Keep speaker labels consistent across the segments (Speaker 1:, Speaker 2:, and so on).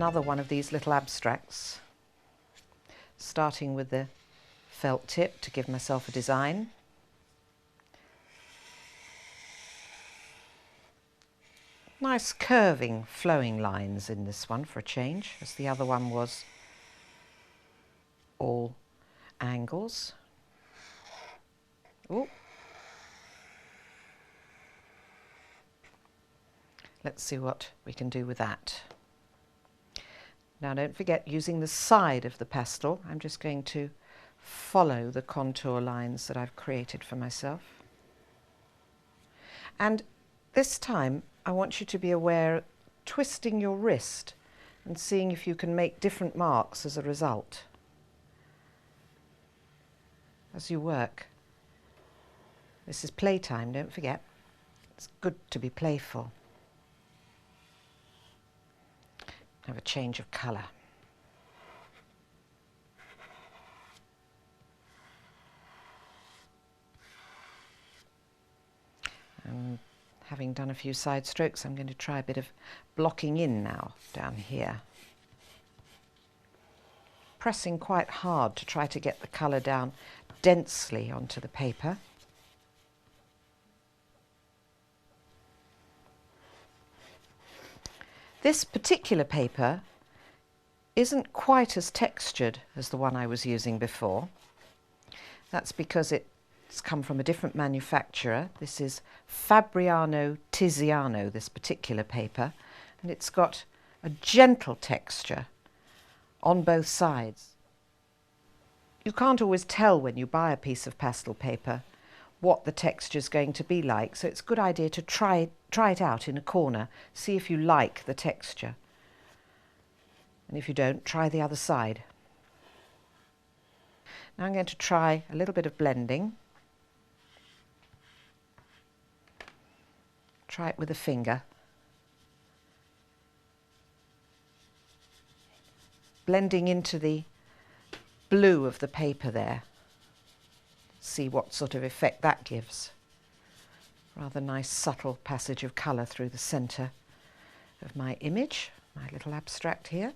Speaker 1: another one of these little abstracts, starting with the felt tip to give myself a design. Nice curving, flowing lines in this one for a change, as the other one was all angles. Ooh. Let's see what we can do with that. Now don't forget, using the side of the pastel, I'm just going to follow the contour lines that I've created for myself. And this time I want you to be aware of twisting your wrist and seeing if you can make different marks as a result as you work. This is playtime, don't forget. It's good to be playful. Have a change of colour. And having done a few side strokes, I'm going to try a bit of blocking in now down here. Pressing quite hard to try to get the colour down densely onto the paper. This particular paper isn't quite as textured as the one I was using before. That's because it's come from a different manufacturer. This is Fabriano Tiziano, this particular paper, and it's got a gentle texture on both sides. You can't always tell when you buy a piece of pastel paper what the texture is going to be like, so it's a good idea to try it out in a corner, see if you like the texture. And if you don't, try the other side. Now I'm going to try a little bit of blending. Try it with a finger. Blending into the blue of the paper there. See what sort of effect that gives. Rather nice subtle passage of colour through the centre of my image, my little abstract here.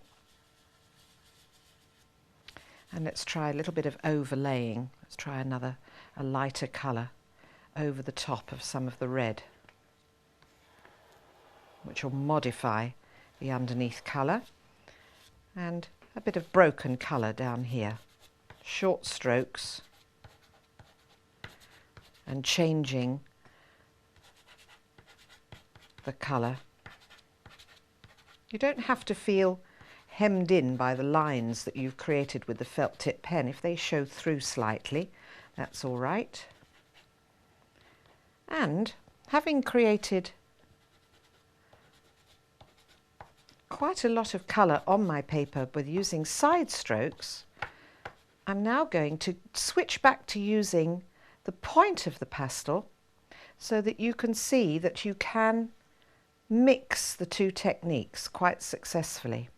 Speaker 1: And let's try a little bit of overlaying. Let's try a lighter colour over the top of some of the red, which will modify the underneath colour. And a bit of broken colour down here. Short strokes and changing the colour. You don't have to feel hemmed in by the lines that you've created with the felt tip pen. If they show through slightly, that's all right. And having created quite a lot of colour on my paper with using side strokes, I'm now going to switch back to using the point of the pastel so that you can see that you can mix the two techniques quite successfully.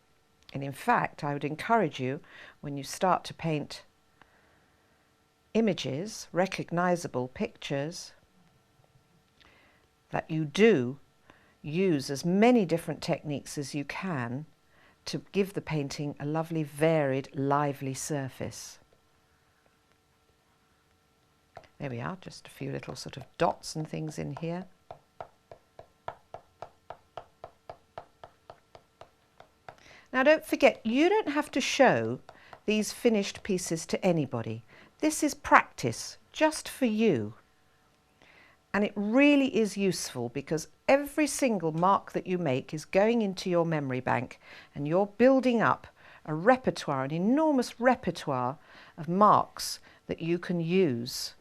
Speaker 1: And in fact, I would encourage you, when you start to paint images, recognizable pictures, that you do use as many different techniques as you can to give the painting a lovely, varied, lively surface. There we are, just a few little sort of dots and things in here. Now don't forget, you don't have to show these finished pieces to anybody. This is practice just for you. And it really is useful because every single mark that you make is going into your memory bank and you're building up a repertoire, an enormous repertoire of marks that you can use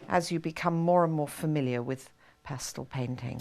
Speaker 1: as you become more and more familiar with pastel painting.